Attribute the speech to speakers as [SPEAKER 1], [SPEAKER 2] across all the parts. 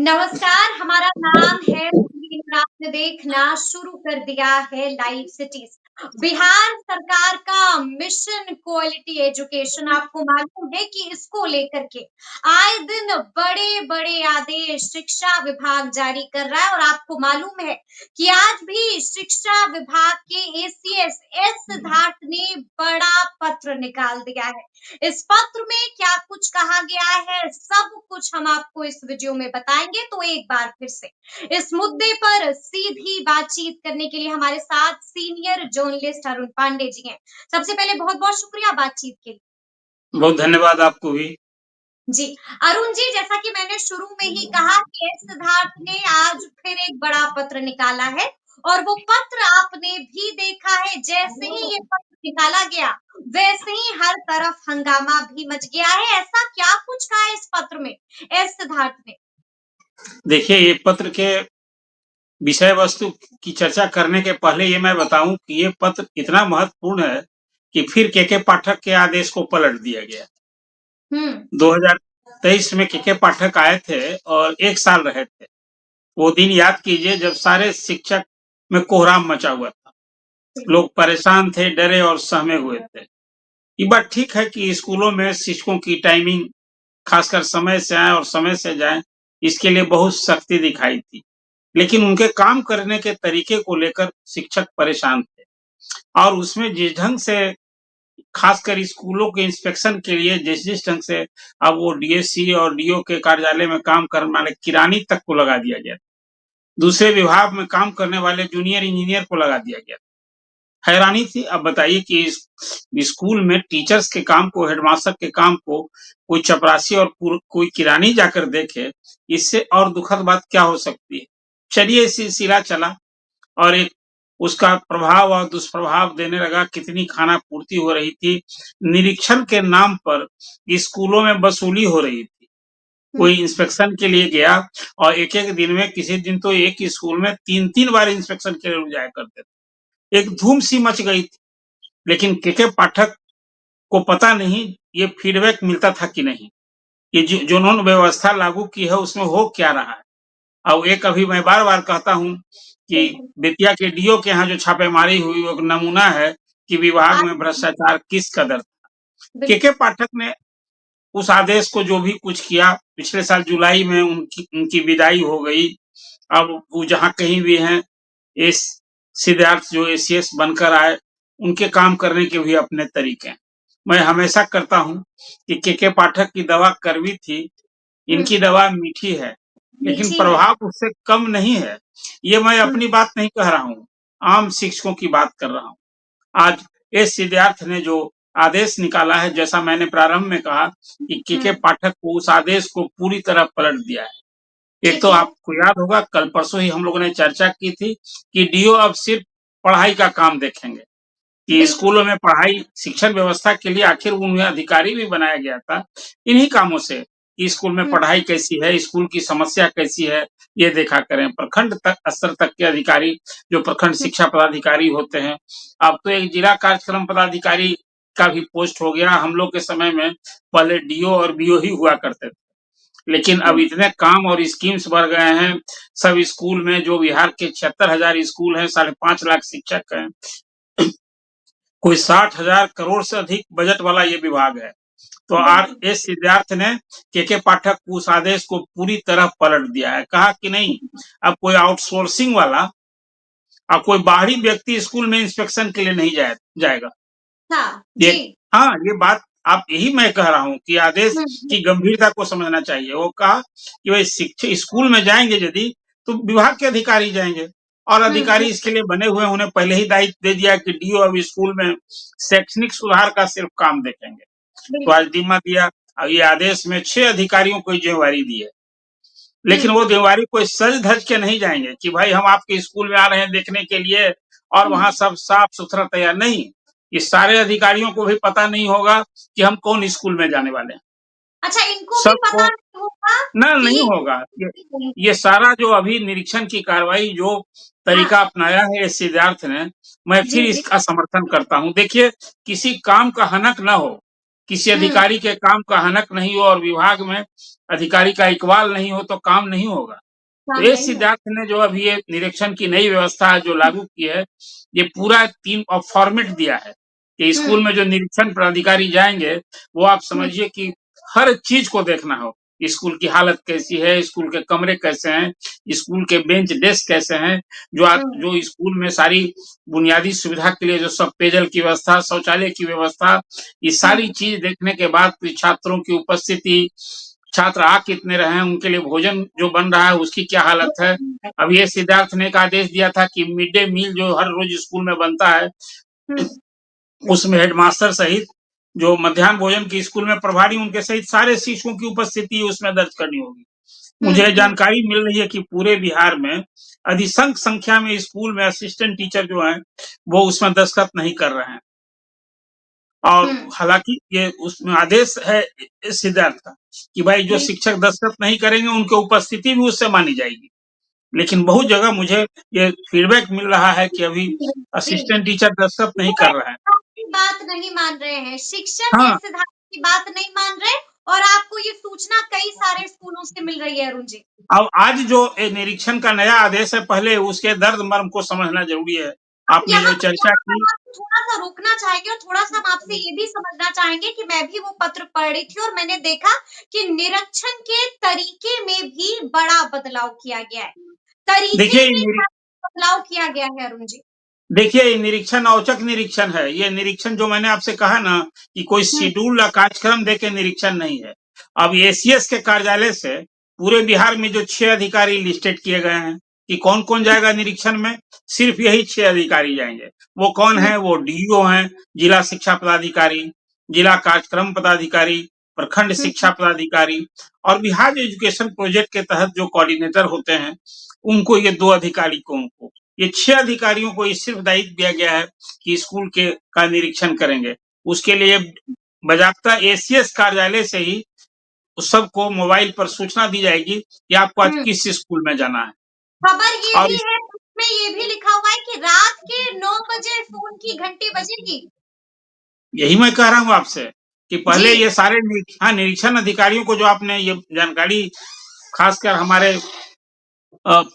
[SPEAKER 1] नमस्कार, हमारा नाम है और आपने देखना शुरू कर दिया है लाइव सिटीज़। बिहार सरकार का मिशन क्वालिटी एजुकेशन आपको मालूम है कि इसको लेकर के आए दिन बड़े-बड़े आदेश शिक्षा विभाग जारी कर रहा है और आपको मालूम है कि आज भी शिक्षा विभाग के एसीएस एस सिद्धार्थ ने बड़ा पत्र निकाल दिया है। इस पत्र में क्या कुछ कहा गया है, सब कुछ हम आपको इस वीडियो में बताएँगे, तो एक बार फिर से इस मुद्दे पर सीधी बातचीत करने के लिए हमारे साथ सीनियर जर्नलिस्ट अरुण पांडे जी हैं। सबसे पहले बहुत-बहुत शुक्रिया बातचीत के लिए।
[SPEAKER 2] बहुत धन्यवाद आपको भी।
[SPEAKER 1] जी, अरुण जी जैसा कि मैंने शुरू में ही कहा कि एस सिद्धार्थ ने आज फिर एक बड़ा पत्र निकाला है और वो पत्र आपने भी देखा है, जैसे ही ये पत्र निकाला गया, वैसे ही हर तरफ हंगामा भी मच गया है। ऐसा क्या कुछ कहा है इस पत्र में एस सिद्धार्थ ने?
[SPEAKER 2] देखिए, ये पत्र के विषय वस्तु की चर्चा करने के पहले ये मैं बताऊँ कि ये पत्र इतना महत्वपूर्ण है कि फिर के पाठक के आदेश को पलट दिया गया।
[SPEAKER 1] हुँ,
[SPEAKER 2] 2023 में के पाठक आए थे और 1 साल रहे थे। वो दिन याद कीजिए जब सारे शिक्षक में कोहराम मचा हुआ था।
[SPEAKER 1] बिल्कुल।
[SPEAKER 2] लोग परेशान थे, डरे और सहमे हुए थे। ये बात ठीक है कि स्कूलों में शिक्षकों की टाइमिंग खासकर समय से आएँ और समय से जाएँ, इसके लिए बहुत सख्ती दिखाई थी। लेकिन उनके काम करने के तरीके को लेकर शिक्षक परेशान थे और उसमें जिस ढंग से खासकर स्कूलों के इंस्पेक्शन के लिए जिस-जिस ढंग से अब वो डीएससी और डीओ के कार्यालय में काम करने वाले किरानी तक को लगा दिया गया। दूसरे विभाग में काम करने वाले जूनियर इंजीनियर को लगा दिया गया। हैरानी थी। अब बताइए कि इस स्कूल में टीचर्स के काम को, हेडमास्टर के काम को कोई चपरासी और कोई किरानी जाकर देखे, इससे और दुखद बात क्या हो सकती है। चलिए सिलसिला चला और एक उसका प्रभाव और दुष्प्रभाव देने लगा। कितनी खाना पूर्ति हो रही थी, निरीक्षण के नाम पर स्कूलों में वसूली हो रही थी।
[SPEAKER 1] हुँ,
[SPEAKER 2] कोई इंस्पेक्शन के लिए गया और एक-एक दिन में किसी दिन तो एक ही स्कूल में 3-3 बार इंस्पेक्शन के लिए लोग जाया करते थे। एक धूम सी मच गई थी। लेकिन के पाठक को पता नहीं ये फीडबैक मिलता था कि नहीं, कि जो उन्होंने व्यवस्था लागू की है उसमें हो क्या रहा है। और एक अभी मैं बार-बार कहता हूँ कि
[SPEAKER 1] बिल्कुल।
[SPEAKER 2] बेतिया के डीओ के यहाँ जो छापेमारी हुई वो एक नमूना है कि विभाग
[SPEAKER 1] आज
[SPEAKER 2] में भ्रष्टाचार किस कदर। के
[SPEAKER 1] बिल्कुल।
[SPEAKER 2] पाठक ने उस आदेश को जो भी कुछ किया, पिछले साल जुलाई में उनकी उनकी विदाई हो गई। अब वो जहाँ कहीं भी हैं, इस सिद्धार्थ जो एसीएस बनकर आए, उनके काम करने के भी अपने तरीके हैं। मैं हमेशा करता हूँ कि के पाठक की दवा कड़वी थी,
[SPEAKER 1] हुँ,
[SPEAKER 2] इनकी दवा मीठी है, लेकिन
[SPEAKER 1] मीठी है।
[SPEAKER 2] प्रभाव उससे कम नहीं है। ये मैं
[SPEAKER 1] हुँ,
[SPEAKER 2] अपनी बात नहीं कह रहा हूँ, आम शिक्षकों की बात कर रहा हूँ। आज इस सिद्धार्थ ने जो आदेश निकाला है, जैसा मैंने प्रारंभ में कहा कि के
[SPEAKER 1] हुँ,
[SPEAKER 2] पाठक को उस आदेश को पूरी तरह पलट दिया है। एक
[SPEAKER 1] ठीक
[SPEAKER 2] तो
[SPEAKER 1] है।
[SPEAKER 2] आपको याद होगा कल परसों ही हम लोगों ने चर्चा की थी कि डीओ अब सिर्फ पढ़ाई का काम देखेंगे, कि
[SPEAKER 1] बिल्कुल।
[SPEAKER 2] स्कूलों में पढ़ाई शिक्षण व्यवस्था के लिए आखिर उन्हें अधिकारी भी बनाया गया था इन्हीं कामों से, कि स्कूल में
[SPEAKER 1] हुँ,
[SPEAKER 2] पढ़ाई कैसी है, स्कूल की समस्या कैसी है, ये देखा करें। प्रखंड तक स्तर तक के अधिकारी जो प्रखंड
[SPEAKER 1] हुँ,
[SPEAKER 2] शिक्षा पदाधिकारी होते हैं, अब तो एक जिला कार्यक्रम पदाधिकारी का भी पोस्ट हो गया। हम लोग के समय में पहले डीओ और बीओ ही हुआ करते थे। लेकिन अब
[SPEAKER 1] हुँ,
[SPEAKER 2] इतने काम और स्कीम्स बढ़ गए हैं, सब स्कूल में जो बिहार के 76,000 स्कूल हैं, 5.5 लाख शिक्षक हैं, कोई 60,000 करोड़ से अधिक बजट वाला ये विभाग है। तो आर
[SPEAKER 1] बिल्कुल।
[SPEAKER 2] एस सिद्धार्थ ने के पाठक को उस आदेश को पूरी तरह पलट दिया है। कहा कि नहीं, अब कोई आउटसोर्सिंग वाला अब कोई बाहरी व्यक्ति स्कूल में इंस्पेक्शन के लिए नहीं जाएगा।
[SPEAKER 1] हाँ,
[SPEAKER 2] ये
[SPEAKER 1] जी।
[SPEAKER 2] हाँ, ये बात आप यही मैं कह रहा हूँ कि आदेश
[SPEAKER 1] हुँ,
[SPEAKER 2] की गंभीरता को समझना चाहिए। वो कहा कि भाई शिक्षक स्कूल में जाएँगे यदि, तो विभाग के अधिकारी जाएँगे और
[SPEAKER 1] हुँ,
[SPEAKER 2] अधिकारी
[SPEAKER 1] हुँ,
[SPEAKER 2] इसके लिए बने हुए हैं। उन्हें पहले ही दायित्व दे दिया कि डीओ अब स्कूल में शैक्षणिक सुधार का सिर्फ काम देखेंगे। तो आज
[SPEAKER 1] बिल्कुल।
[SPEAKER 2] जिम्मा दिया। अब ये आदेश में 6 अधिकारियों को जिम्मेवारी दी है।
[SPEAKER 1] हुँ,
[SPEAKER 2] लेकिन वो जिम्मेवारी कोई सज-धज के नहीं जाएँगे कि भाई हम आपके स्कूल में आ रहे हैं देखने के लिए और
[SPEAKER 1] हुँ।
[SPEAKER 2] वहाँ सब साफ-सुथरा तैयार नहीं। ये सारे अधिकारियों को भी पता नहीं होगा कि हम कौन स्कूल में जाने वाले हैं।
[SPEAKER 1] अच्छा इनको भी
[SPEAKER 2] सबको
[SPEAKER 1] पता नहीं होगा
[SPEAKER 2] ना
[SPEAKER 1] कि
[SPEAKER 2] नहीं
[SPEAKER 1] ये
[SPEAKER 2] होगा।
[SPEAKER 1] नहीं
[SPEAKER 2] ये सारा जो अभी निरीक्षण की कार्रवाई जो
[SPEAKER 1] हाँ,
[SPEAKER 2] तरीका अपनाया है इस सिद्धार्थ ने, मैं फिर
[SPEAKER 1] जी, जी।
[SPEAKER 2] इसका समर्थन करता हूँ। देखिए, किसी काम का हनक ना हो, किसी
[SPEAKER 1] हम्म
[SPEAKER 2] अधिकारी के काम का हनक नहीं हो और विभाग में अधिकारी का इकबाल नहीं हो तो काम नहीं होगा। तो
[SPEAKER 1] काम
[SPEAKER 2] ये
[SPEAKER 1] नहीं हो।
[SPEAKER 2] सिद्धार्थ ने जो अभी ये निरीक्षण की नई व्यवस्था जो लागू की है, ये पूरा 3 फॉर्मेट दिया है कि स्कूल
[SPEAKER 1] हम्म
[SPEAKER 2] में जो निरीक्षण पदाधिकारी जाएँगे, वो आप
[SPEAKER 1] हम्म
[SPEAKER 2] समझिए कि हर चीज़ को देखना हो। स्कूल की हालत कैसी है, स्कूल के कमरे कैसे हैं, स्कूल के बेंच डेस्क कैसे हैं,
[SPEAKER 1] हम्म
[SPEAKER 2] जो स्कूल में सारी बुनियादी सुविधा के लिए जो सब पेयजल की व्यवस्था, शौचालय की व्यवस्था, ये सारी
[SPEAKER 1] हम्म
[SPEAKER 2] चीज़ देखने के बाद फिर छात्रों की उपस्थिति, छात्र आ कितने रहे हैं, उनके लिए भोजन जो बन रहा है उसकी क्या हालत है। अब ये सिद्धार्थ ने एक आदेश दिया था कि मिड डे मील जो हर रोज स्कूल में बनता है,
[SPEAKER 1] हम्म
[SPEAKER 2] उसमें हेडमास्टर सहित जो मध्याह्न भोजन की स्कूल में प्रभारी उनके सहित सारे शिक्षकों की उपस्थिति उसमें दर्ज करनी होगी। मुझे
[SPEAKER 1] हम्म
[SPEAKER 2] जानकारी मिल रही है कि पूरे बिहार में अधिसंख्य संख्या में स्कूल में असिस्टेंट टीचर जो हैं, वो उसमें दस्तखत नहीं कर रहे हैं। और
[SPEAKER 1] हम्म
[SPEAKER 2] हालांकि ये उसमें आदेश है सिद्धार्थ का कि भाई जो
[SPEAKER 1] बिल्कुल
[SPEAKER 2] शिक्षक दस्तखत नहीं करेंगे उनकी उपस्थिति भी उससे मानी जाएगी। लेकिन बहुत जगह मुझे ये फीडबैक मिल रहा है कि अभी
[SPEAKER 1] जी,
[SPEAKER 2] असिस्टेंट टीचर दस्तखत नहीं
[SPEAKER 1] वो
[SPEAKER 2] कर
[SPEAKER 1] इस
[SPEAKER 2] रहा है।
[SPEAKER 1] सिद्धांत की बात नहीं मान रहे हैं, शिक्षक
[SPEAKER 2] हाँ,
[SPEAKER 1] इस सिद्धांत की बात नहीं मान रहे और आपको ये सूचना कई सारे स्कूलों से मिल रही है अरुण जी।
[SPEAKER 2] अब आज जो निरीक्षण का नया आदेश है, पहले उसके दर्द मर्म को समझना जरूरी है।
[SPEAKER 1] अब
[SPEAKER 2] आपने
[SPEAKER 1] यहाँ
[SPEAKER 2] जो
[SPEAKER 1] पे
[SPEAKER 2] चर्चा
[SPEAKER 1] यहाँ पर
[SPEAKER 2] की,
[SPEAKER 1] हम आपको थोड़ा-सा रोकना चाहेंगे और थोड़ा-सा हम आपसे ये भी समझना चाहेंगे कि मैं भी वो पत्र पढ़ रही थी और मैंने देखा कि निरीक्षण के तरीके में भी बड़ा बदलाव किया गया है। तरीके
[SPEAKER 2] देखिए
[SPEAKER 1] में क्या बदलाव किया गया है अरुण जी?
[SPEAKER 2] देखिए, ये निरीक्षण औचक निरीक्षण है। ये निरीक्षण जो मैंने आपसे कहा ना कि कोई
[SPEAKER 1] हुँ,
[SPEAKER 2] शेड्यूल या कार्यक्रम देके निरीक्षण नहीं है। अब एसीएस के कार्यालय से पूरे बिहार में जो 6 अधिकारी लिस्टेड किए गए हैं कि कौन-कौन जाएगा निरीक्षण में, सिर्फ यही 6 अधिकारी जाएँगे। वो कौन
[SPEAKER 1] हुँ,
[SPEAKER 2] है? वो डीईओ हैं, जिला शिक्षा पदाधिकारी, जिला कार्यक्रम पदाधिकारी, प्रखंड
[SPEAKER 1] हुँ,
[SPEAKER 2] शिक्षा पदाधिकारी और बिहार एजुकेशन प्रोजेक्ट के तहत जो कोऑर्डिनेटर होते हैं, उनको ये 2 अधिकारी को उनको ये 6 अधिकारियों को ये सिर्फ दायित्व दिया गया है कि स्कूल के का निरीक्षण करेंगे। उसके लिए बाज़ाब्ता एसीएस कार्यालय से ही उस सबको मोबाइल पर सूचना दी जाएगी कि आपको आज
[SPEAKER 1] हुँ।
[SPEAKER 2] किस स्कूल में जाना है।
[SPEAKER 1] खबर ये
[SPEAKER 2] और
[SPEAKER 1] भी है, उसमें ये भी लिखा हुआ है कि रात के 9 बजे फ़ोन की घंटी बजेगी।
[SPEAKER 2] यही मैं कह रहा हूँ आपसे कि पहले
[SPEAKER 1] जी,
[SPEAKER 2] ये सारे निरीक्षण अधिकारियों को जो आपने ये जानकारी खासकर हमारे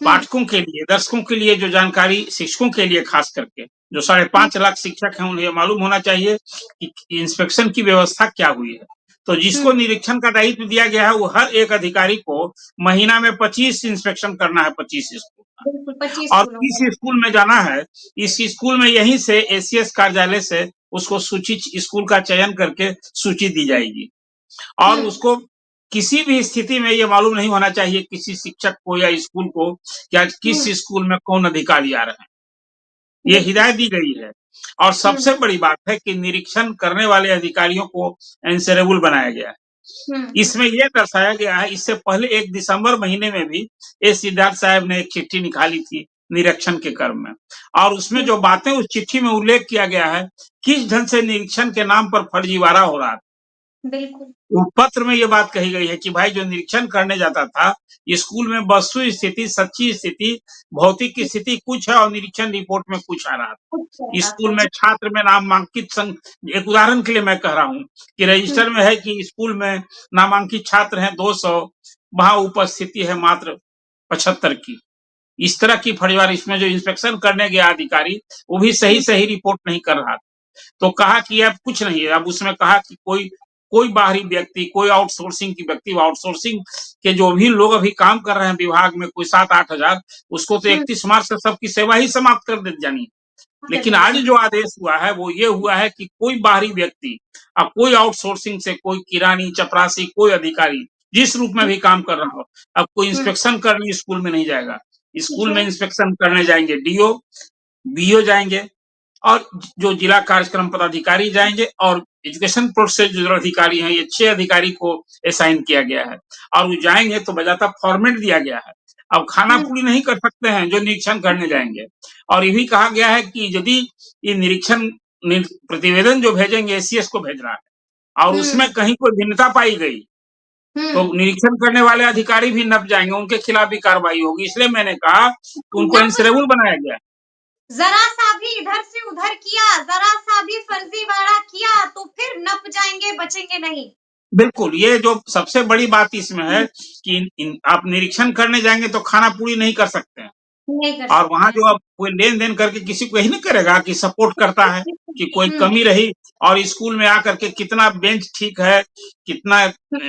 [SPEAKER 1] हुँ,
[SPEAKER 2] पाठकों के लिए, दर्शकों के लिए जो जानकारी शिक्षकों के लिए खास करके, जो साढ़े
[SPEAKER 1] हुँ,
[SPEAKER 2] 5 लाख शिक्षक हैं, उन्हें मालूम होना चाहिए कि इंस्पेक्शन की व्यवस्था क्या हुई है। तो
[SPEAKER 1] हुँ,
[SPEAKER 2] जिसको निरीक्षण का दायित्व दिया गया है, वो हर एक अधिकारी को महीना में 25 इंस्पेक्शन करना है, 25 स्कूल
[SPEAKER 1] बिल्कुल
[SPEAKER 2] का।
[SPEAKER 1] 25
[SPEAKER 2] और
[SPEAKER 1] स्कूलों
[SPEAKER 2] किस
[SPEAKER 1] का।
[SPEAKER 2] स्कूल में जाना है, इस स्कूल में यहीं से एसीएस कार्यालय से उसको सूची स्कूल का चयन करके सूची दी
[SPEAKER 1] हुँ,
[SPEAKER 2] जाएगी। और
[SPEAKER 1] हुँ,
[SPEAKER 2] उसको किसी भी स्थिति में ये मालूम नहीं होना चाहिए किसी शिक्षक को या स्कूल को कि आज किस
[SPEAKER 1] हुँ,
[SPEAKER 2] स्कूल में कौन अधिकारी आ रहे हैं। ये
[SPEAKER 1] बिल्कुल।
[SPEAKER 2] हिदायत दी गई है। और
[SPEAKER 1] हुँ,
[SPEAKER 2] सबसे बड़ी बात है कि निरीक्षण करने वाले अधिकारियों को एंसरेबल बनाया गया है।
[SPEAKER 1] हुँ, हुँ,
[SPEAKER 2] इसमें ये दर्शाया गया है, इससे पहले 1 दिसंबर महीने में भी सिद्धार्थ साहब ने एक चिट्ठी निकाली थी निरीक्षण के क्रम में। और उसमें
[SPEAKER 1] हुँ,
[SPEAKER 2] जो बातें उस चिट्ठी में उल्लेख किया गया है, किस ढंग से निरीक्षण के नाम पर फर्जीवाड़ा हो रहा था।
[SPEAKER 1] बिल्कुल।
[SPEAKER 2] वो पत्र में ये बात कही गई है कि भाई जो निरीक्षण करने जाता था, स्कूल में वस्तु स्थिति, सच्ची स्थिति, भौतिक स्थिति कुछ है और निरीक्षण रिपोर्ट में कुछ आ रहा था।
[SPEAKER 1] कुछ कहता था।
[SPEAKER 2] स्कूल में
[SPEAKER 1] जी,
[SPEAKER 2] छात्र में नामांकित एक उदाहरण के लिए मैं कह रहा हूँ कि
[SPEAKER 1] हुँ,
[SPEAKER 2] रजिस्टर में है कि स्कूल में नामांकित छात्र हैं 200, वहाँ उपस्थिति है मात्र 75 की। इस तरह की फर्जीवाड़ा इसमें जो इंस्पेक्शन करने गया अधिकारी, वो भी
[SPEAKER 1] हुँ,
[SPEAKER 2] सही-सही रिपोर्ट नहीं कर रहा। तो कहा कि अब कुछ नहीं है। अब उसमें कहा कि कोई कोई बाहरी व्यक्ति, कोई आउटसोर्सिंग की व्यक्ति, आउटसोर्सिंग के जो भी लोग अभी काम कर रहे हैं विभाग में कोई 7-8 हज़ार, उसको तो
[SPEAKER 1] हुँ,
[SPEAKER 2] 31 मार्च से सबकी सेवा ही समाप्त कर दी जानी है।
[SPEAKER 1] कर
[SPEAKER 2] लेकिन
[SPEAKER 1] देनी
[SPEAKER 2] आज
[SPEAKER 1] चाहिए।
[SPEAKER 2] जो आदेश हुआ है वो ये हुआ है कि कोई बाहरी व्यक्ति अब कोई आउटसोर्सिंग से कोई किरानी, चपरासी, कोई अधिकारी जिस रूप में
[SPEAKER 1] हुँ,
[SPEAKER 2] भी काम कर रहा हो, अब कोई
[SPEAKER 1] हुँ,
[SPEAKER 2] इंस्पेक्शन करने स्कूल में नहीं जाएगा।
[SPEAKER 1] ठीक
[SPEAKER 2] स्कूल
[SPEAKER 1] है।
[SPEAKER 2] में इंस्पेक्शन करने जाएँगे डीओ, बीओ जाएँगे और जो जिला कार्यक्रम पदाधिकारी जाएँगे और एजुकेशन बोर्ड से जो अधिकारी हैं, ये 6 अधिकारी को असाइन किया गया है और वो जाएँगे तो बाज़ाब्ता फॉर्मेट दिया गया है। अब
[SPEAKER 1] हुँ,
[SPEAKER 2] खाना-पूरी नहीं कर सकते हैं जो निरीक्षण करने जाएँगे और ये भी कहा गया है कि यदि ये निरीक्षण प्रतिवेदन जो भेजेंगे एसीएस को भेजना है और
[SPEAKER 1] हुँ,
[SPEAKER 2] उसमें कहीं कोई भिन्नता पाई गई, तो
[SPEAKER 1] हुँ।
[SPEAKER 2] निरीक्षण करने वाले अधिकारी भी नप जाएँगे, उनके खिलाफ भी कार्रवाई होगी। इसलिए मैंने कहा कि उनको
[SPEAKER 1] या कुछ
[SPEAKER 2] एंसरेबल बनाया गया है।
[SPEAKER 1] ज़रा-सा भी इधर से उधर किया, ज़रा-सा भी फर्ज़ीवाड़ा किया, तो फिर नप जाएँगे, बचेंगे नहीं।
[SPEAKER 2] बिल्कुल, ये जो सबसे बड़ी बात इसमें है
[SPEAKER 1] हुँ,
[SPEAKER 2] कि आप निरीक्षण करने जाएँगे तो खाना-पूरी नहीं कर सकते हैं।
[SPEAKER 1] नहीं कर
[SPEAKER 2] और
[SPEAKER 1] सकते
[SPEAKER 2] वहाँ
[SPEAKER 1] हैं।
[SPEAKER 2] जो आप कोई लेन-देन करके किसी को यही नहीं करेगा कि सपोर्ट करता है, कि कोई
[SPEAKER 1] हुँ,
[SPEAKER 2] कमी रही और स्कूल में आकर के कितना बेंच ठीक है, कितना
[SPEAKER 1] हुँ,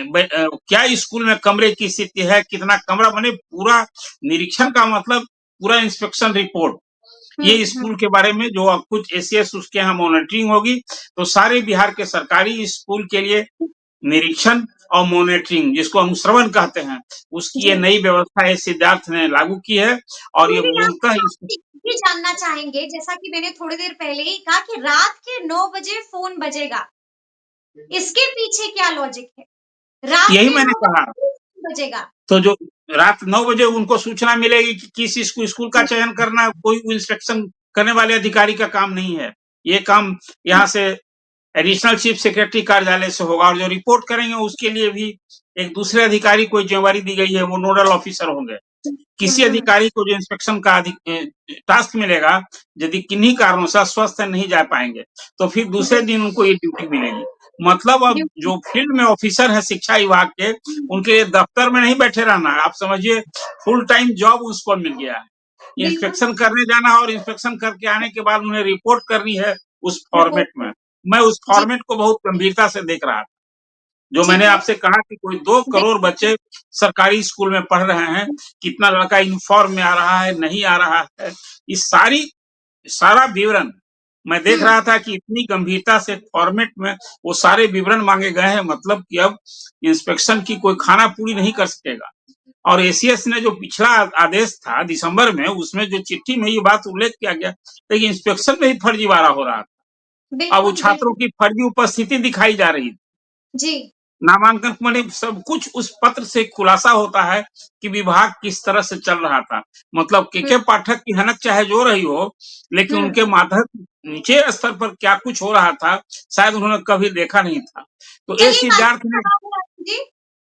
[SPEAKER 2] क्या स्कूल में कमरे की स्थिति है, कितना कमरा बने पूरा निरीक्षण का मतलब पूरा इंस्पेक्शन रिपोर्ट।
[SPEAKER 1] हुँ,
[SPEAKER 2] ये
[SPEAKER 1] हुँ,
[SPEAKER 2] स्कूल के बारे में जो अब कुछ एसीएस उसके यहाँ मॉनिटरिंग होगी, तो सारे बिहार के सरकारी स्कूल के लिए निरीक्षण और मॉनिटरिंग जिसको अनुश्रवण कहते हैं, उसकी ये
[SPEAKER 1] जी।
[SPEAKER 2] नई व्यवस्था ये सिद्धार्थ ने लागू की है और ये
[SPEAKER 1] मेरे यहाँ
[SPEAKER 2] मूलतः
[SPEAKER 1] से
[SPEAKER 2] इस
[SPEAKER 1] आप ये जानना चाहेंगे, जैसा कि मैंने थोड़ी देर पहले ही कहा कि रात के 9 बजे फ़ोन बजेगा। इसके पीछे क्या लॉजिक है? रात
[SPEAKER 2] यही
[SPEAKER 1] के
[SPEAKER 2] मैंने
[SPEAKER 1] 9
[SPEAKER 2] कहा।
[SPEAKER 1] बजे क्यों फ़ोन बजेगा?
[SPEAKER 2] तो जो रात 9 बजे उनको सूचना मिलेगी कि किस स्कूल का
[SPEAKER 1] हुँ,
[SPEAKER 2] चयन करना कोई इंस्पेक्शन करने वाले अधिकारी का काम नहीं है। ये काम
[SPEAKER 1] हुँ,
[SPEAKER 2] यहाँ से एडिशनल चीफ सेक्रेटरी कार्यालय से होगा और जो रिपोर्ट करेंगे उसके लिए भी एक दूसरे अधिकारी को ज़िम्मेवारी दी गई है, वो नोडल ऑफिसर होंगे।
[SPEAKER 1] हुँ,
[SPEAKER 2] किसी
[SPEAKER 1] हुँ,
[SPEAKER 2] अधिकारी को जो इंस्पेक्शन का टास्क मिलेगा, यदि किन्हीं कारणों से अस्वस्थ नहीं जा पाएँगे, तो फिर दूसरे
[SPEAKER 1] जी,
[SPEAKER 2] दिन उनको ये ड्यूटी मिलेगी। मतलब अब
[SPEAKER 1] ड्यूटी
[SPEAKER 2] जो फील्ड में ऑफिसर हैं शिक्षा विभाग के,
[SPEAKER 1] हुँ,
[SPEAKER 2] उनके लिए दफ्तर में नहीं बैठे रहना है। आप समझिए फुल टाइम जॉब उसको मिल गया है।
[SPEAKER 1] बिल्कुल,
[SPEAKER 2] इंस्पेक्शन करने जाना है और इंस्पेक्शन करके आने के बाद उन्हें रिपोर्ट करनी है उस फॉर्मेट
[SPEAKER 1] रिपोर्ट
[SPEAKER 2] में। मैं उस
[SPEAKER 1] जी,
[SPEAKER 2] फॉर्मेट को बहुत गंभीरता से देख रहा था। जो मैंने
[SPEAKER 1] ठीक है।
[SPEAKER 2] आपसे कहा कि कोई 2 करोड़
[SPEAKER 1] देखिए
[SPEAKER 2] बच्चे सरकारी स्कूल में पढ़ रहे हैं, कितना लड़का यूनिफ़ॉर्म में आ रहा है, नहीं आ रहा है। इस सारा विवरण मैं देख
[SPEAKER 1] हुँ,
[SPEAKER 2] रहा था कि इतनी गंभीरता से फॉर्मेट में वो सारे विवरण माँगे गए हैं मतलब कि अब इंस्पेक्शन की कोई खाना-पूरी नहीं कर सकेगा। और एसीएस ने जो पिछला आदेश था दिसंबर में, उसमें जो चिट्ठी में ये बात उल्लेख किया गया था कि इंस्पेक्शन में ही फर्जीवाड़ा हो रहा था। अब वो
[SPEAKER 1] बिल्कुल,
[SPEAKER 2] छात्रों
[SPEAKER 1] बिल्कुल।
[SPEAKER 2] की फर्जी उपस्थिति दिखाई जा रही थी।
[SPEAKER 1] जी,
[SPEAKER 2] नामांकन माने सब कुछ उस पत्र से खुलासा होता है कि विभाग किस तरह से चल रहा था। मतलब
[SPEAKER 1] हुँ,
[SPEAKER 2] केके पाठक की हनक चाहे जो रही हो, लेकिन
[SPEAKER 1] हुँ।
[SPEAKER 2] उनके माधर नीचे स्तर पर क्या कुछ हो रहा था, शायद उन्होंने कभी देखा नहीं था। तो ए
[SPEAKER 1] चलिए एक
[SPEAKER 2] सिद्धार्थ
[SPEAKER 1] अंतिम
[SPEAKER 2] ने
[SPEAKER 1] सवाल है आपसे जी,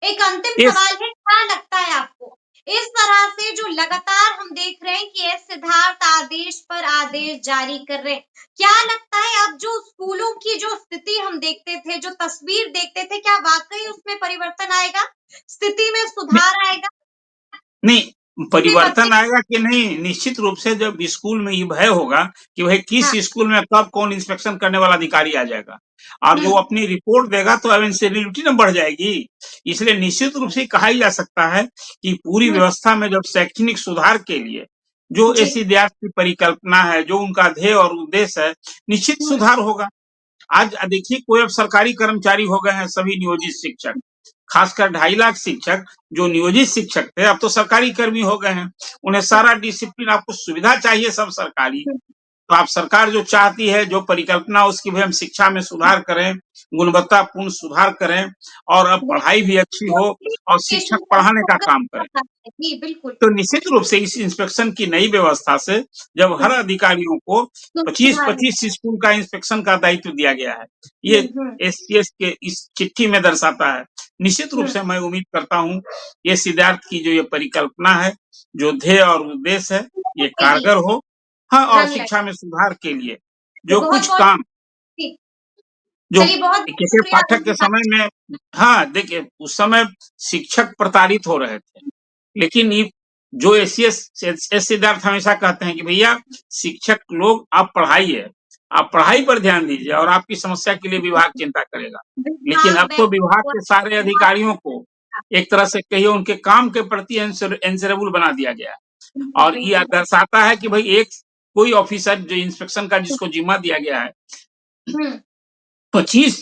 [SPEAKER 1] एक अंतिम
[SPEAKER 2] इस
[SPEAKER 1] सवाल है, क्या लगता है आपको, इस तरह से जो लगातार हम देख रहे हैं कि एस सिद्धार्थ आदेश पर आदेश जारी कर रहे हैं, क्या लगता है अब जो स्कूलों की जो स्थिति हम देखते थे, जो तस्वीर देखते थे, क्या वाक़ई उसमें परिवर्तन आएगा? स्थिति में सुधार आएगा?
[SPEAKER 2] नहीं,
[SPEAKER 1] कि बच्चे
[SPEAKER 2] परिवर्तन आएगा कि नहीं, निश्चित रूप से जब स्कूल में ये भय होगा कि भाई किस
[SPEAKER 1] हाँ,
[SPEAKER 2] स्कूल में कब कौन इंस्पेक्शन करने वाला अधिकारी आ जाएगा और
[SPEAKER 1] हुँ,
[SPEAKER 2] जो अपनी रिपोर्ट देगा तो एवेंसिबिलिटी ना बढ़ जाएगी। इसलिए निश्चित रूप से कहा ही जा सकता है कि पूरी
[SPEAKER 1] हुँ,
[SPEAKER 2] व्यवस्था में जब शैक्षणिक सुधार के लिए जो
[SPEAKER 1] जी,
[SPEAKER 2] इस विद्यार्थी की परिकल्पना है, जो उनका ध्येय और उद्देश्य है, निश्चित
[SPEAKER 1] हुँ,
[SPEAKER 2] सुधार होगा। आज देखिए कोई अब सरकारी कर्मचारी हो गए हैं सभी नियोजित शिक्षक, खासकर 2.5 लाख शिक्षक जो नियोजित शिक्षक थे अब तो सरकारी कर्मी हो गए हैं। उन्हें
[SPEAKER 1] हुँ,
[SPEAKER 2] सारा डिसिप्लिन आपको सुविधा चाहिए सब सरकारी।
[SPEAKER 1] हुँ,
[SPEAKER 2] तो आप सरकार जो चाहती है, जो परिकल्पना उसकी भी हम शिक्षा में सुधार करें, गुणवत्तापूर्ण सुधार करें और अब
[SPEAKER 1] बिल्कुल,
[SPEAKER 2] पढ़ाई भी अच्छी हो
[SPEAKER 1] टोटली
[SPEAKER 2] और शिक्षक
[SPEAKER 1] एजुकेशन का
[SPEAKER 2] पढ़ाने का
[SPEAKER 1] फोकस
[SPEAKER 2] काम
[SPEAKER 1] होना
[SPEAKER 2] करें।
[SPEAKER 1] चाहिए। जी, बिल्कुल।
[SPEAKER 2] तो निश्चित रूप से इस इंस्पेक्शन की नई व्यवस्था से जब
[SPEAKER 1] हुँ,
[SPEAKER 2] हर अधिकारियों को
[SPEAKER 1] तो सुधार होगा।
[SPEAKER 2] 25-25 स्कूल का इंस्पेक्शन का दायित्व दिया गया है। ये
[SPEAKER 1] हुँ, हुँ,
[SPEAKER 2] एसपीएस के इस चिट्ठी में दर्शाता है। निश्चित रूप
[SPEAKER 1] हुँ,
[SPEAKER 2] से मैं उम्मीद करता हूँ, ये सिद्धार्थ की जो ये परिकल्पना है, जो ध्येय और उद्देश्य है, ये
[SPEAKER 1] लगेगी,
[SPEAKER 2] कारगर हो। हाँ, और
[SPEAKER 1] रंग
[SPEAKER 2] शिक्षा में सुधार के लिए
[SPEAKER 1] लगे।
[SPEAKER 2] जो कुछ
[SPEAKER 1] बहुत-बहुत
[SPEAKER 2] काम
[SPEAKER 1] जी,
[SPEAKER 2] जो
[SPEAKER 1] चलिए बहुत-बहुत
[SPEAKER 2] के
[SPEAKER 1] शुक्रिया
[SPEAKER 2] पाठक
[SPEAKER 1] मुझे
[SPEAKER 2] के
[SPEAKER 1] बात
[SPEAKER 2] समय में हाँ, देखिए उस समय शिक्षक प्रताड़ित हो रहे थे। लेकिन ये जो एस सिद्धार्थ हमेशा कहते हैं कि भैया शिक्षक लोग आप पढ़ाइए, आप पढ़ाई पर ध्यान दीजिए और आपकी समस्या के लिए विभाग चिंता करेगा। लेकिन
[SPEAKER 1] विभाग
[SPEAKER 2] अब तो
[SPEAKER 1] बैठा
[SPEAKER 2] विभाग
[SPEAKER 1] हुआ
[SPEAKER 2] के सारे
[SPEAKER 1] है, बहुत
[SPEAKER 2] अधिकारियों को एक तरह से कहिए उनके काम के प्रति एंसरेबल बना दिया गया है
[SPEAKER 1] बिल्कुल,
[SPEAKER 2] और ये
[SPEAKER 1] बिल्कुल।
[SPEAKER 2] दर्शाता है कि भाई एक कोई ऑफिसर जो इंस्पेक्शन का जिसको जिम्मा दिया गया है,
[SPEAKER 1] हुँ,
[SPEAKER 2] 25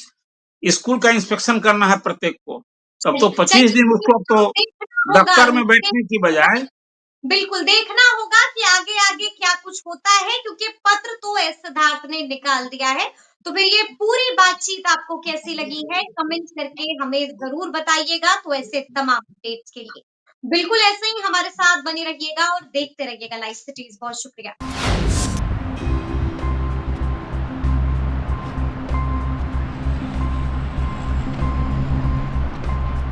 [SPEAKER 2] स्कूल का इंस्पेक्शन करना है प्रत्येक को। तब तो 25 दिन
[SPEAKER 1] चलिए
[SPEAKER 2] उसको अब तो
[SPEAKER 1] देखना होगा
[SPEAKER 2] दफ्तर में
[SPEAKER 1] उनसे
[SPEAKER 2] बैठने की बजाय
[SPEAKER 1] बिल्कुल, देखना होगा कि आगे-आगे क्या कुछ होता है क्योंकि पत्र तो एस सिद्धार्थ ने निकाल दिया है। तो फिर ये पूरी बातचीत आपको कैसी लगी है? कमेंट करके हमें ज़रूर बताइएगा, तो ऐसे तमाम अपडेट्स के लिए। बिल्कुल ऐसे ही हमारे साथ बने रहिएगा और देखते रहिएगा लाइव सिटीज़। बहुत शुक्रिया।